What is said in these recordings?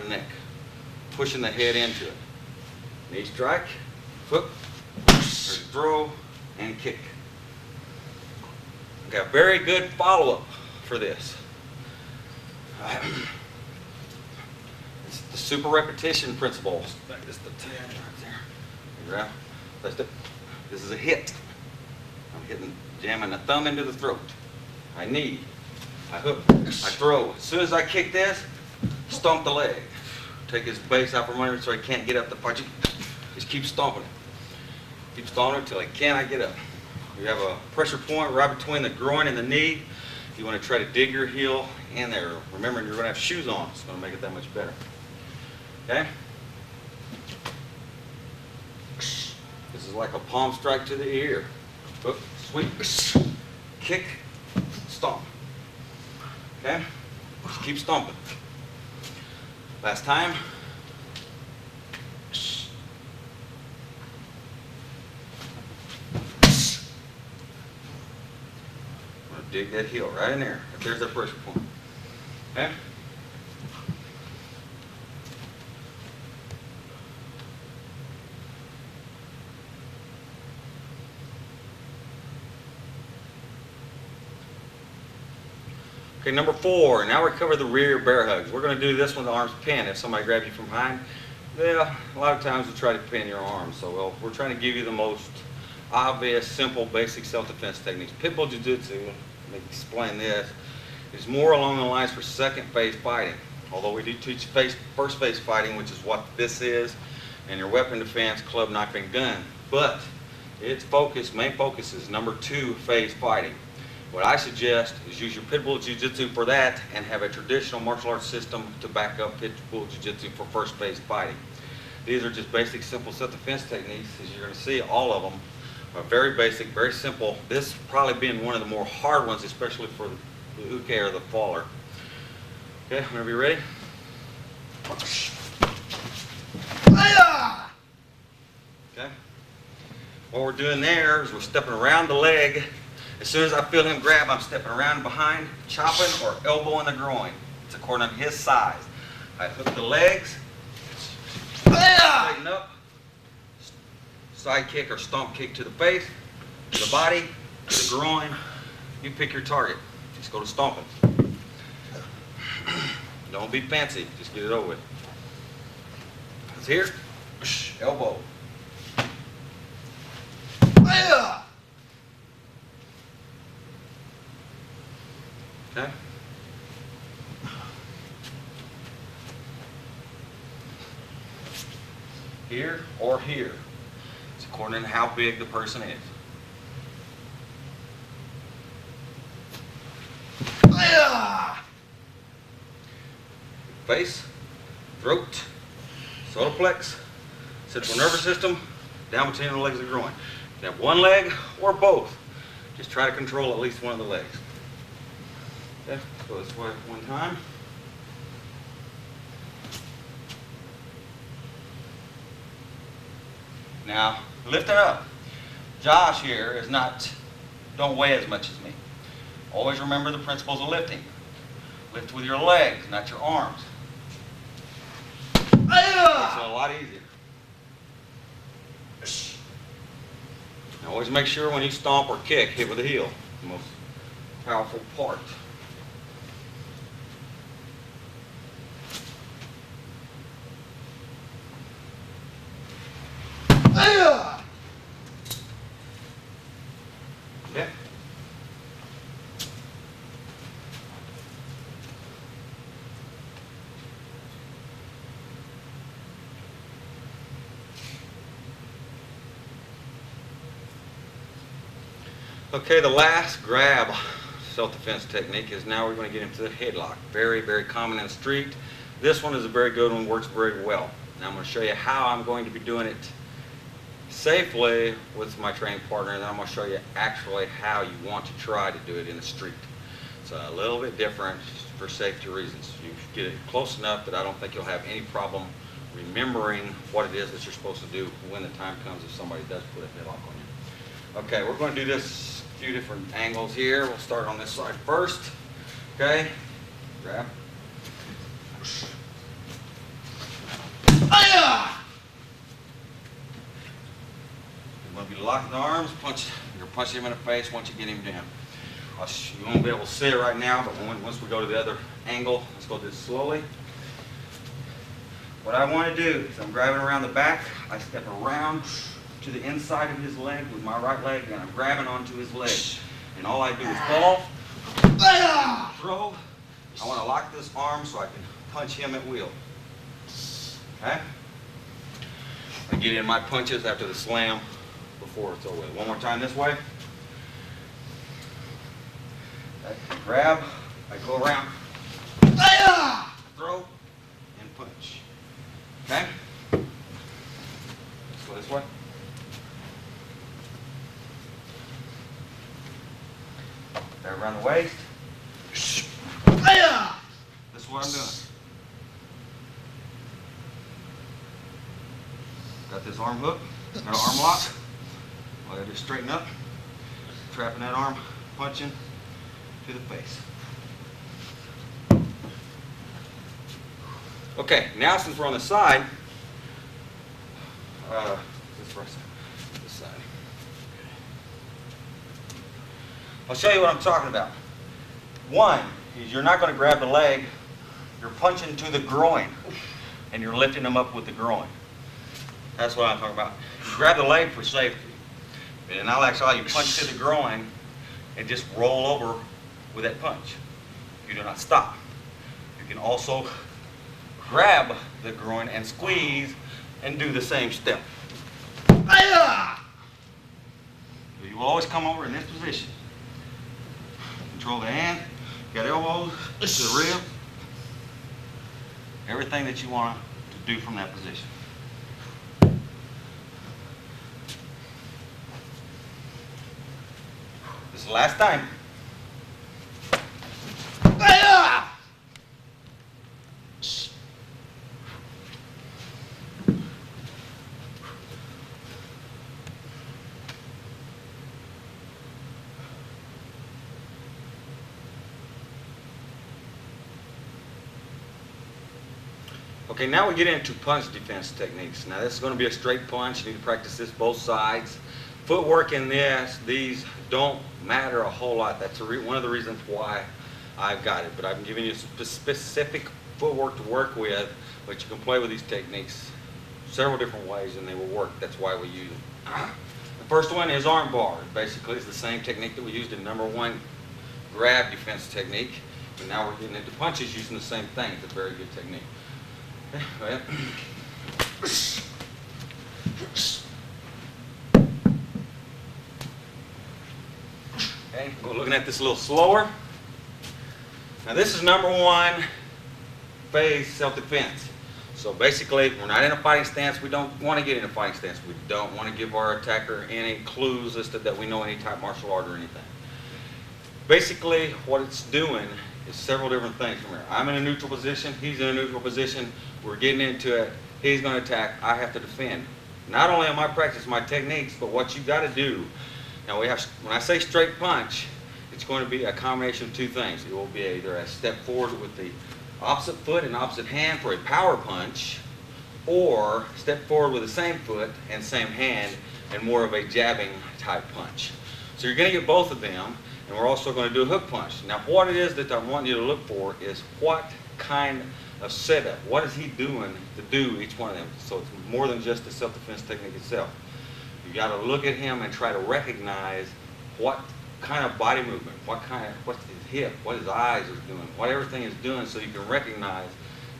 the neck, pushing the head into it. Knee strike, hook, throw, and kick. Okay, a very good follow-up for this. It's the super repetition principle. It's the 10 right there. That's it. This is a hit. I'm jamming the thumb into the throat. I knee, I hook, I throw. As soon as I kick this, stomp the leg. Take his base out from under it so he can't get up the punch. Just keep stomping it. Keep stomping it until he cannot get up. You have a pressure point right between the groin and the knee. You want to try to dig your heel in there. Remembering you're going to have shoes on. It's going to make it that much better. Okay? This is like a palm strike to the ear. Hook, sweep, kick, stomp. Okay? Just keep stomping. Last time. I'm going to dig that heel right in there. If there's that pressure point. Okay? Okay, number 4, now we cover the rear bear hugs. We're going to do this when the arms pin. If somebody grabs you from behind, yeah, a lot of times we'll try to pin your arms. So we're trying to give you the most obvious, simple, basic self-defense techniques. Pitbull Jiu-Jitsu, let me explain this, is more along the lines for second phase fighting. Although we do teach first phase fighting, which is what this is, and your weapon defense, club, knife, and gun. But its main focus is number 2 phase fighting. What I suggest is use your Pitbull Jiu-Jitsu for that and have a traditional martial arts system to back up Pitbull Jiu-Jitsu for first phase fighting. These are just basic, simple self-defense techniques. As you're going to see, all of them are very basic, very simple. This probably being one of the more hard ones, especially for the uke or the faller. Okay, whenever you're ready. Okay. What we're doing there is we're stepping around the leg. As soon as I feel him grab, I'm stepping around behind, chopping or elbow in the groin. It's according to his size. I hook the legs, straighten up, side kick or stomp kick to the face, to the body, to the groin. You pick your target. Just go to stomping. Don't be fancy. Just get it over with. It's here. Elbow. Okay. Here or here. It's according to how big the person is. Face, throat, solar plex, central nervous system, down between the legs of the groin. You can have one leg or both. Just try to control at least one of the legs. Okay, let's go this way one time. Now, lift it up. Josh here don't weigh as much as me. Always remember the principles of lifting. Lift with your legs, not your arms. Makes it a lot easier. Now, always make sure when you stomp or kick, hit with the heel. The most powerful part. Okay. Okay, the last grab self-defense technique is now we're going to get into the headlock. Very, very common in the street. This one is a very good one, works very well. Now I'm going to show you how I'm going to be doing it safely with my training partner, and then I'm going to show you actually how you want to try to do it in the street. It's a little bit different for safety reasons. You get it close enough that I don't think you'll have any problem remembering what it is that you're supposed to do when the time comes if somebody does put a headlock on you. Okay, we're going to do this a few different angles here. We'll start on this side first. Okay, grab. You lock the arms, you're punching him in the face once you get him down. You won't be able to see it right now, but once we go to the other angle, let's go do this slowly. What I want to do is I'm grabbing around the back, I step around to the inside of his leg with my right leg, and I'm grabbing onto his leg. And all I do is fall, throw. I want to lock this arm so I can punch him at will. Okay? I get in my punches after the slam before it's over. One more time this way. I grab, I go around, throw, and punch. Okay? Let's go this way. There around the waist. This is what I'm doing. Got this arm hook, got an arm lock. I'll just straighten up, trapping that arm, punching to the face. Okay, now since we're on the side, this side. I'll show you what I'm talking about. One is you're not going to grab the leg, you're punching to the groin, and you're lifting them up with the groin. That's what I'm talking about. You grab the leg for safety, and I'll actually you punch to the groin and just roll over with that punch. You do not stop. You can also grab the groin and squeeze and do the same step. You will always come over in this position. Control the hand, got elbows to the rib. Everything that you want to do from that position. This is the last time. Okay, now we get into punch defense techniques. Now this is going to be a straight punch. You need to practice this both sides. Footwork in these don't matter a whole lot. That's one of the reasons why I've got it. But I'm giving you specific footwork to work with, but you can play with these techniques several different ways and they will work. That's why we use them. The first one is arm bar. Basically, it's the same technique that we used in #1 grab defense technique. But now we're getting into punches using the same thing. It's a very good technique. Okay, we're looking at this a little slower. Now this is #1 phase self-defense. So basically, we're not in a fighting stance. We don't want to get in a fighting stance. We don't want to give our attacker any clues as to that we know any type of martial art or anything. Basically, what it's doing is several different things from here. I'm in a neutral position. He's in a neutral position. We're getting into it. He's going to attack. I have to defend. Not only am I practicing my techniques, but what you got to do. Now when I say straight punch, it's going to be a combination of two things. It will be either a step forward with the opposite foot and opposite hand for a power punch, or step forward with the same foot and same hand and more of a jabbing type punch. So you're going to get both of them, and we're also going to do a hook punch. Now what it is that I want you to look for is what kind of setup. What is he doing to do each one of them? So it's more than just the self-defense technique itself. You got to look at him and try to recognize what kind of body movement, what's his hip, what his eyes are doing, what everything is doing, so you can recognize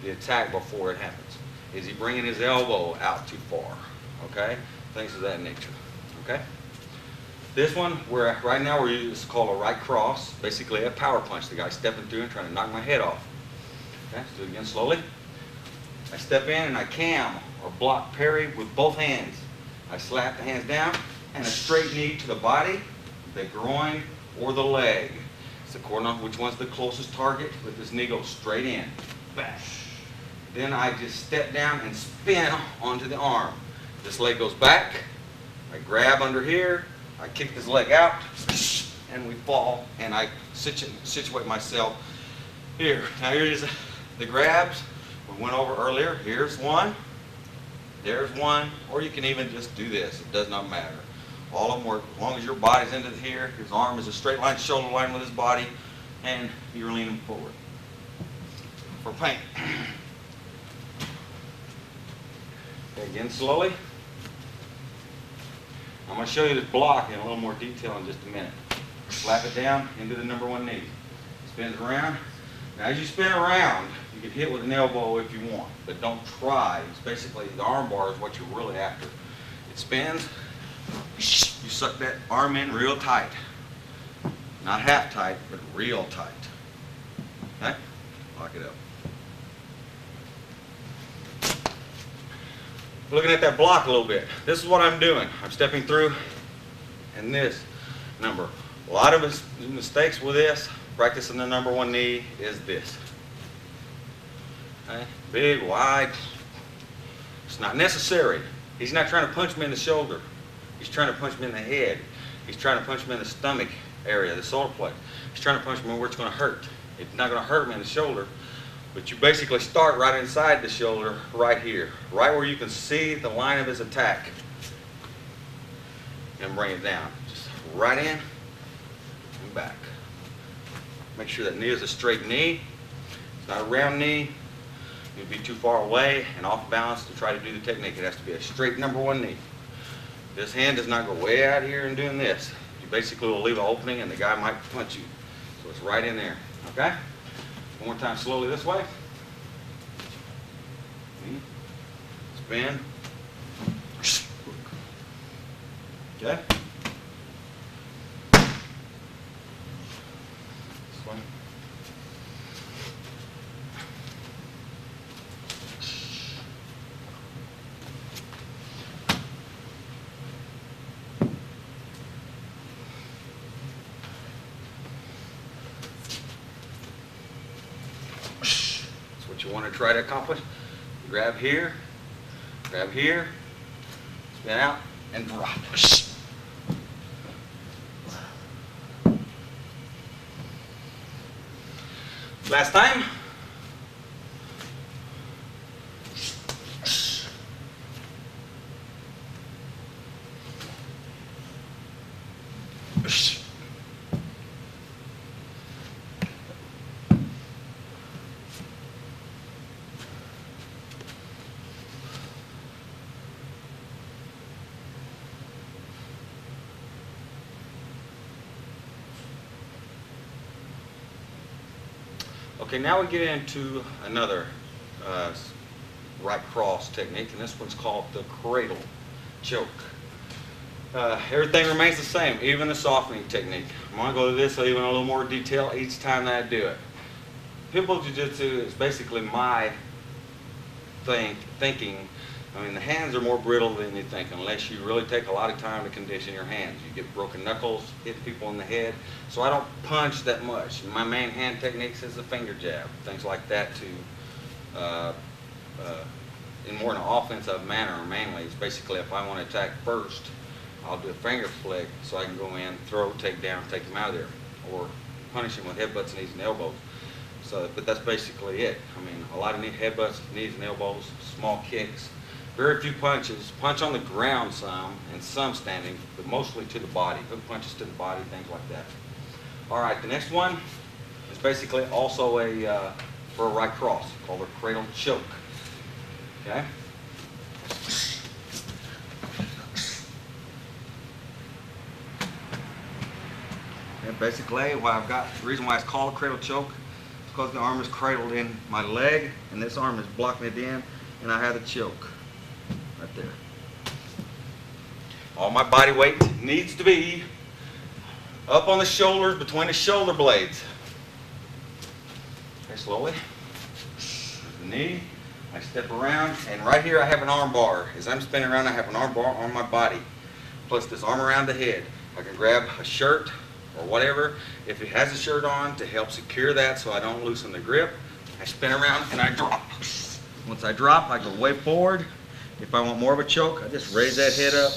the attack before it happens. Is he bringing his elbow out too far? Okay, things of that nature. Okay. This one, right now we're using, it's called a right cross, basically a power punch. The guy's stepping through and trying to knock my head off. Okay, let's do it again slowly. I step in and I cam or block parry with both hands. I slap the hands down and a straight knee to the body, the groin, or the leg. It's according on which one's the closest target, but this knee goes straight in. Back. Then I just step down and spin onto the arm. This leg goes back. I grab under here. I kick this leg out, and we fall, and I situate myself here. Now here's the grabs we went over earlier. Here's one, there's one, or you can even just do this. It does not matter. All of them work as long as your body's into here. His arm is a straight line, shoulder line with his body, and you're leaning forward. For paint. Okay, again, slowly. I'm going to show you this block in a little more detail in just a minute. Slap it down into the number one knee. Spins around. Now, as you spin around, you can hit with an elbow if you want, but don't try. It's basically the arm bar is what you're really after. It spins. You suck that arm in real tight. Not half tight, but real tight. Okay? Lock it up. Looking at that block a little bit. This is what I'm doing. I'm stepping through, and this number. A lot of mistakes with this, practicing the number one knee, is this. Okay? Big, wide. It's not necessary. He's not trying to punch me in the shoulder. He's trying to punch me in the head. He's trying to punch me in the stomach area, the solar plexus. He's trying to punch me where it's going to hurt. It's not going to hurt me in the shoulder, but you basically start right inside the shoulder, right here, right where you can see the line of his attack, and bring it down. Just right in and back. Make sure that knee is a straight knee. It's not a round knee. You'd be too far away and off balance to try to do the technique. It has to be a straight number one knee. This hand does not go way out here and doing this. You basically will leave an opening and the guy might punch you. So it's right in there. Okay? One more time slowly this way. Spin. Okay? This way. What you want to try to accomplish. Grab here, spin out, and drop. Last time. Okay, now we get into another right cross technique, and this one's called the cradle choke. Everything remains the same, even the softening technique. I'm going to go to this even a little more detail each time that I do it. Kenpo Jujitsu is basically my thinking. I mean, the hands are more brittle than you think unless you really take a lot of time to condition your hands. You get broken knuckles, hit people in the head. So I don't punch that much. My main hand techniques is the finger jab, things like that in more an offensive manner mainly. It's basically if I want to attack first, I'll do a finger flick so I can go in, throw, take down, take them out of there, or punish them with headbutts, knees, and elbows. So, but that's basically it. I mean, a lot of headbutts, knees, and elbows, small kicks. Very few punches. Punch on the ground some, and some standing, but mostly to the body. Hook punches to the body, things like that. All right, the next one is basically also for a right cross, called a cradle choke. Okay? And basically, the reason why it's called a cradle choke is because the arm is cradled in my leg, and this arm is blocking it in, and I have the choke. Right there. All my body weight needs to be up on the shoulders, between the shoulder blades. Okay, slowly. There's the knee. I step around, and right here I have an arm bar. As I'm spinning around, I have an arm bar on my body, plus this arm around the head. I can grab a shirt or whatever, if it has a shirt on, to help secure that so I don't loosen the grip. I spin around and I drop. Once I drop, I go way forward. If I want more of a choke, I just raise that head up,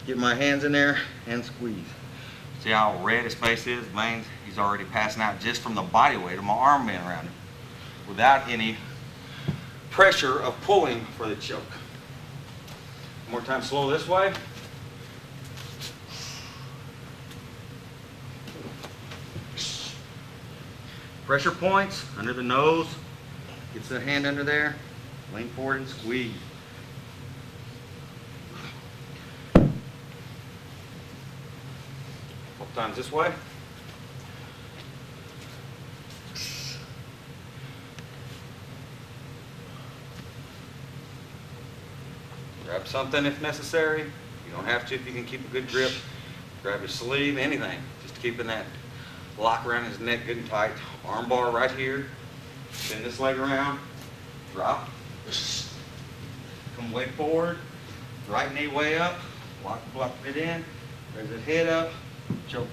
get my hands in there, and squeeze. See how red his face is? Veins, he's already passing out just from the body weight of my arm being around him, without any pressure of pulling for the choke. One more time, slow this way. Pressure points under the nose. Get the hand under there. Lean forward and squeeze. Couple times this way. Grab something if necessary. You don't have to if you can keep a good grip. Grab your sleeve, anything. Just keeping that lock around his neck good and tight. Arm bar right here. Bend this leg around. Drop. Come way forward. Right knee way up. Block it in. Raise his head up. Choke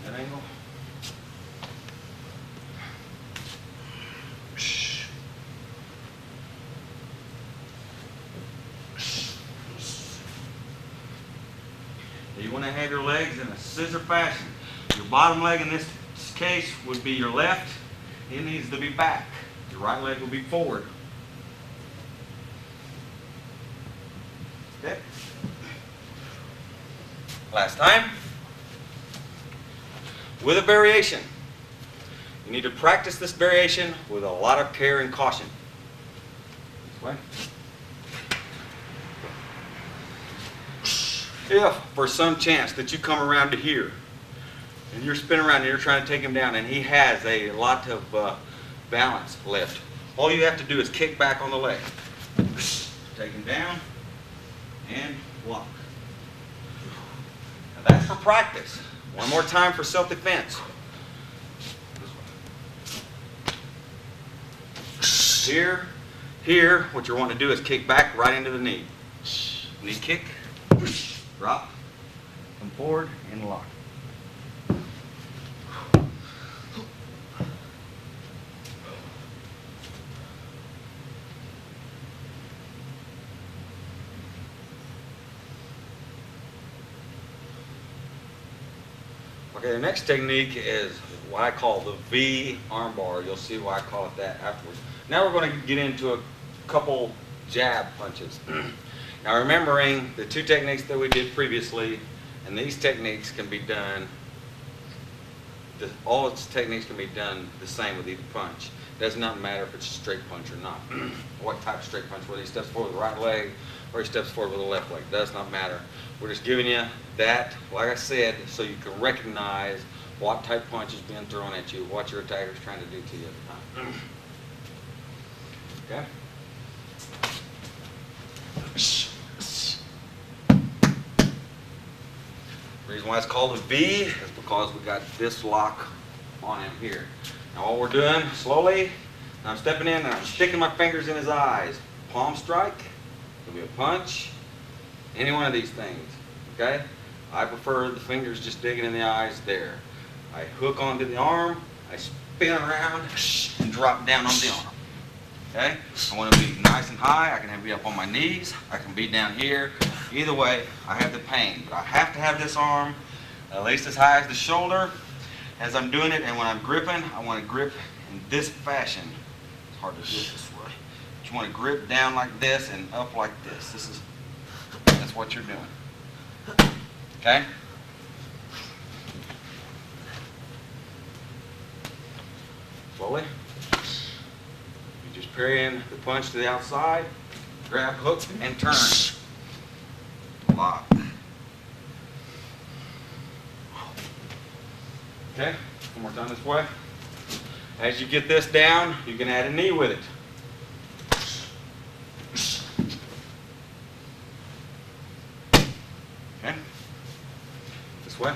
in. That angle. You want to have your legs in a scissor fashion. Your bottom leg in this case would be your left. It needs to be back. Your right leg will be forward. Okay. Last time. With a variation. You need to practice this variation with a lot of care and caution. This way. If for some chance that you come around to here and you're spinning around and you're trying to take him down and he has a lot of balance left, all you have to do is kick back on the leg. Take him down and block. Now that's for practice. One more time for self-defense. Here, what you're wanting to do is kick back right into the knee. Knee kick. Drop, come forward, and lock. Okay, the next technique is what I call the V armbar. You'll see why I call it that afterwards. Now we're going to get into a couple jab punches. Now remembering the two techniques that we did previously, and these techniques can be done, all its techniques can be done the same with either punch. It does not matter if it's a straight punch or not. What type of straight punch, whether he steps forward with the right leg or he steps forward with the left leg, does not matter. We're just giving you that, like I said, so you can recognize what type of punch is being thrown at you, what your attacker is trying to do to you at the time. Okay? The reason why it's called a V is because we got this lock on him here. Now what we're doing, slowly, I'm stepping in and I'm sticking my fingers in his eyes. Palm strike, it'll be a punch, any one of these things, okay? I prefer the fingers just digging in the eyes there. I hook onto the arm, I spin around and drop down on the arm. Okay? I want to be nice and high. I can be up on my knees. I can be down here. Either way, I have the pain. But I have to have this arm at least as high as the shoulder as I'm doing it. And when I'm gripping, I want to grip in this fashion. It's hard to do it this way. But you want to grip down like this and up like this. That's what you're doing. Okay? Slowly. Just parry in the punch to the outside, grab, hook, and turn. Lock. Okay, one more time this way. As you get this down, you can add a knee with it. Okay, this way.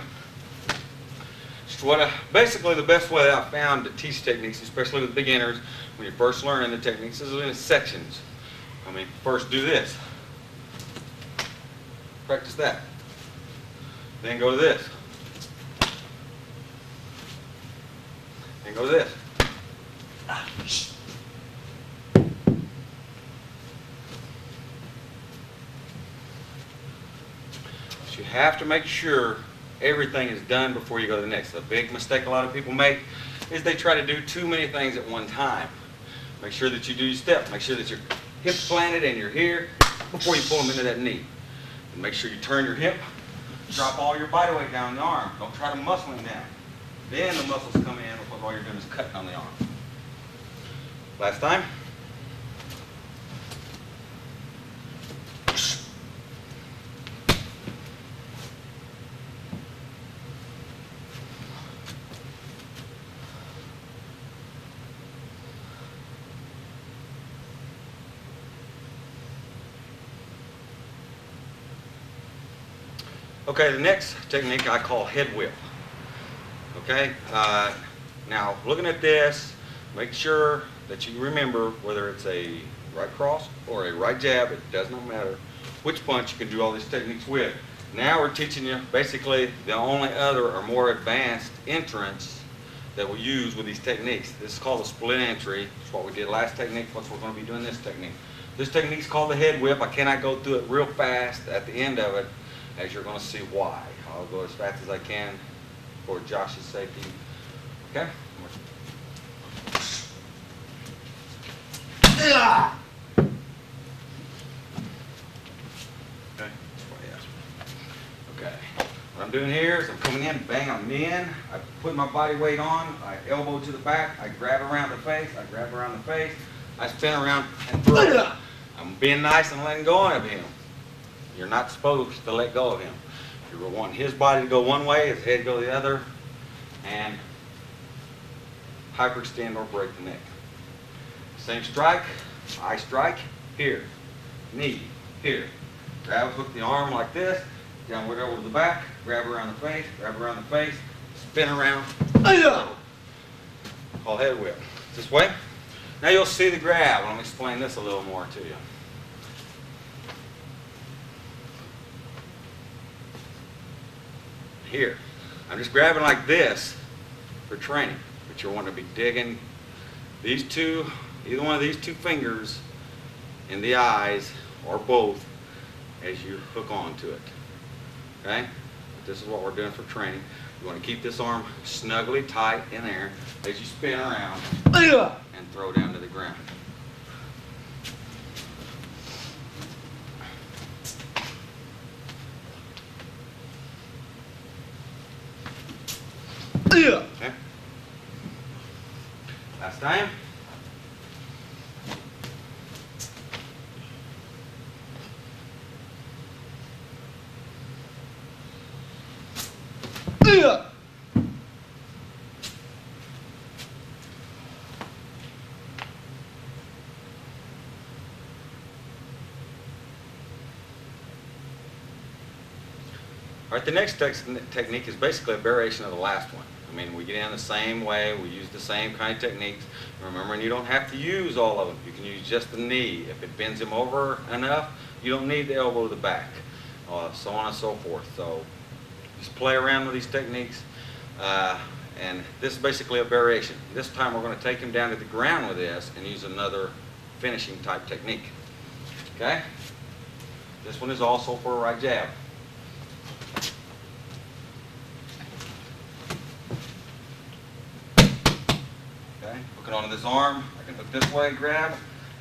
Basically the best way that I found to teach techniques, especially with beginners, when you're first learning the techniques, is in sections. I mean, first do this. Practice that. Then go to this. Then go to this. So you have to make sure everything is done before you go to the next. The big mistake a lot of people make is they try to do too many things at one time. Make sure that you do your step. Make sure that your hip's planted and you're here before you pull them into that knee. And make sure you turn your hip drop all your body weight down the arm. Don't try to muscle him down. Then the muscles come in, and all you're doing is cutting on the arm. Last time. Okay, the next technique I call head whip. Okay, now looking at this, make sure that you remember whether it's a right cross or a right jab, it does not matter which punch, you can do all these techniques with. Now we're teaching you basically the only other or more advanced entrance that we use with these techniques. This is called a split entry. It's what we did last technique, plus we're going to be doing this technique. This technique is called the head whip. I cannot go through it real fast at the end of it, as you're going to see why. I'll go as fast as I can for Josh's safety. Okay? Okay. Okay. What I'm doing here is I'm coming in, bang, I'm in. I put my body weight on. I elbow to the back. I grab around the face. I grab around the face. I spin around and throw. I'm being nice and letting go of him. You're not supposed to let go of him. You're wanting his body to go one way, his head go the other, and hyperextend or break the neck. Same strike, I strike, here, knee, here. Grab, hook the arm like this, downward over to the back, grab around the face, spin around, called head whip. This way. Now you'll see the grab. Let me explain this a little more to you. Here, I'm just grabbing like this for training, but you're wanting to be digging these two, either one of these two fingers in the eyes or both as you hook onto it. Okay? But this is what we're doing for training. You want to keep this arm snugly tight in there as you spin around and throw down to the ground. Okay. Last time. All right, the next technique is basically a variation of the last one. I mean, we get in the same way, we use the same kind of techniques. Remember, you don't have to use all of them. You can use just the knee. If it bends him over enough, you don't need the elbow to the back, so on and so forth. So just play around with these techniques, and this is basically a variation. This time we're going to take him down to the ground with this and use another finishing type technique. Okay? This one is also for a right jab. Hooking onto this arm, I can hook this way, grab,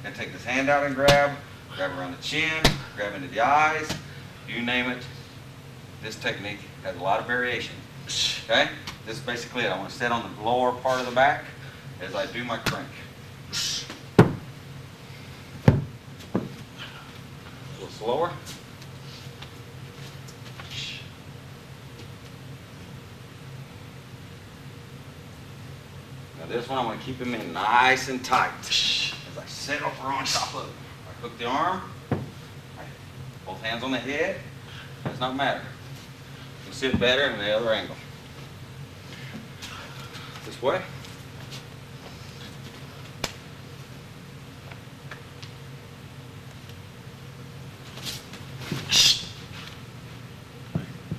and take this hand out and grab around the chin, grab into the eyes, you name it. This technique has a lot of variation. Okay? This is basically it. I want to sit on the lower part of the back as I do my crank. A little slower. Now this one I want to keep him in nice and tight as I sit over on top of it. I hook the arm, both hands on the head, does not matter. You can sit better in the other angle. This way.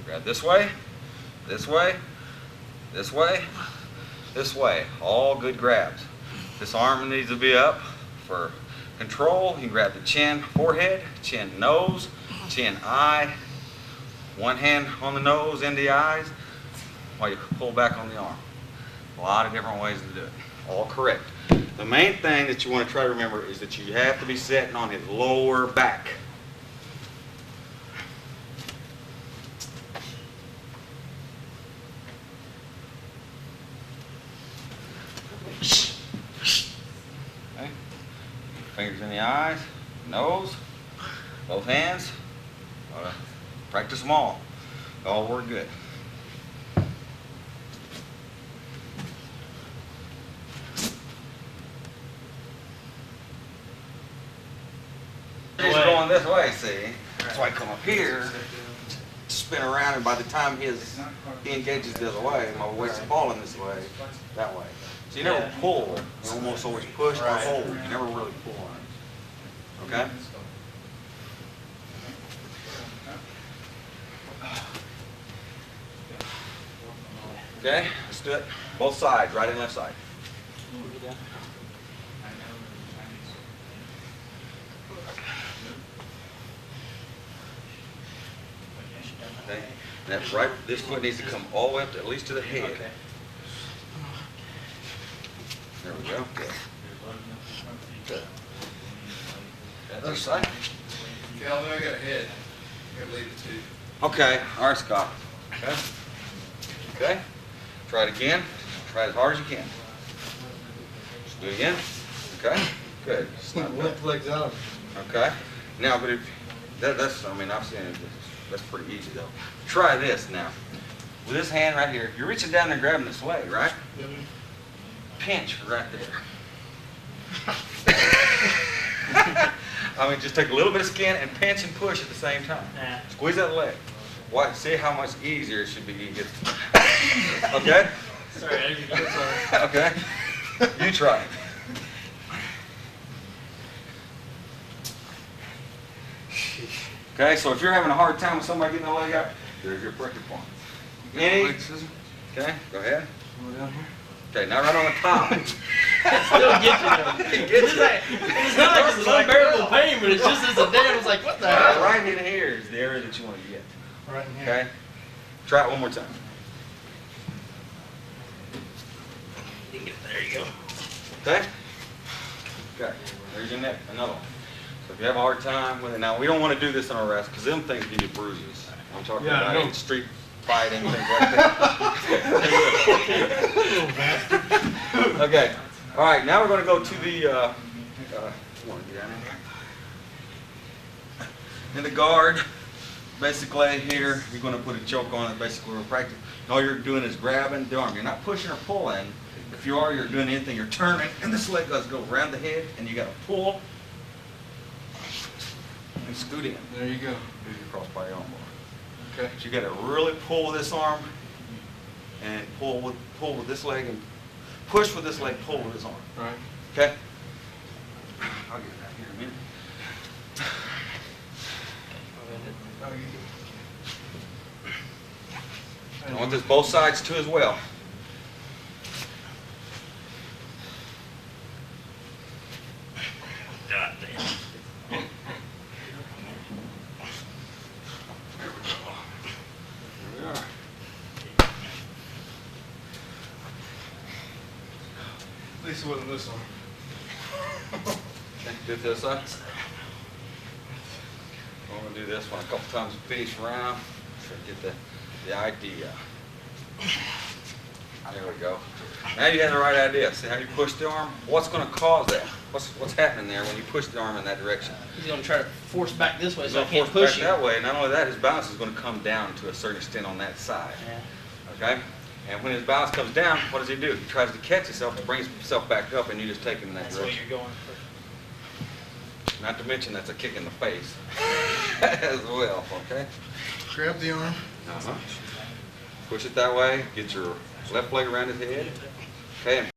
Grab this way, this way, this way, this way. All good grabs. This arm needs to be up for control. You can grab the chin, forehead, chin, nose, chin, eye. One hand on the nose and the eyes while you pull back on the arm. A lot of different ways to do it. All correct. The main thing that you want to try to remember is that you have to be sitting on his lower back. Fingers in the eyes, nose, both hands. Practice them all. All work good. He's going this way, see? So I come up here, spin around, and by the time he engages the other way, my weight's falling this way, that way. So you never pull. You almost always push or hold. You never really pull on it. Okay? Okay, let's do it. Both sides, right and left side. Okay. That's right. This foot needs to come all the way up to, at least to the head. Okay. There we go. Good. Good. Other side. Calvin, I got a head. I gotta leave it too. Okay. All right, Scott. Okay. Okay. Try it again. Try it as hard as you can. Just do it again. Okay. Good. Left leg's out. Okay. Now, but if that's, I mean, I've seen it. That's pretty easy though. Try this now. With this hand right here, you're reaching down and grabbing this leg, right? Pinch right there. I mean, just take a little bit of skin and pinch and push at the same time. Squeeze that leg. Watch, see how much easier it should be. Okay? Sorry, I didn't get it. Okay. You try it. Okay, so if you're having a hard time with somebody getting the leg out, there's your pressure point. Any? Okay, go ahead. Okay, now right on the top. Still get you though. It's not like it's an unbearable pain, but it's just as a damn. It's like, what the hell? Right in here is the area that you want to get. Right in here. Okay? Try it one more time. There you go. Okay? Okay, there's your neck, another one. So if you have a hard time with it, now we don't want to do this on a rest because them things give you bruises. I'm talking about street fighting, things like that. Okay, all right, now we're going to go to the, in the guard. Basically here, you're going to put a choke on it. Basically, we're practicing. All you're doing is grabbing the arm. You're not pushing or pulling. If you are, you're doing anything. You're turning, and this leg does go around the head, and you got to pull and scoot in. There you go. Do your cross body arm bar. Okay. So you got to really pull with this arm, and pull with this leg, and push with this leg, pull with this arm. All right. Okay. I'll get that here in a minute. I want this both sides too as well. God damn. There we are. At least it wasn't this one. Do this side. I'm going to do this one a couple times to finish round. So get the idea. There we go. Now you have the right idea. See how you push the arm? What's going to cause that? What's happening there when you push the arm in that direction? He's going to try to force back this way He's so I going to can't force push back you. that way. Not only that, his balance is going to come down to a certain extent on that side. Yeah. Okay? And when his balance comes down, what does he do? He tries to catch himself to bring himself back up, and you just take him in that That's where direction. you're going. Not to mention that's a kick in the face as well, okay? Grab the arm. Push it that way, get your left leg around his head, okay, and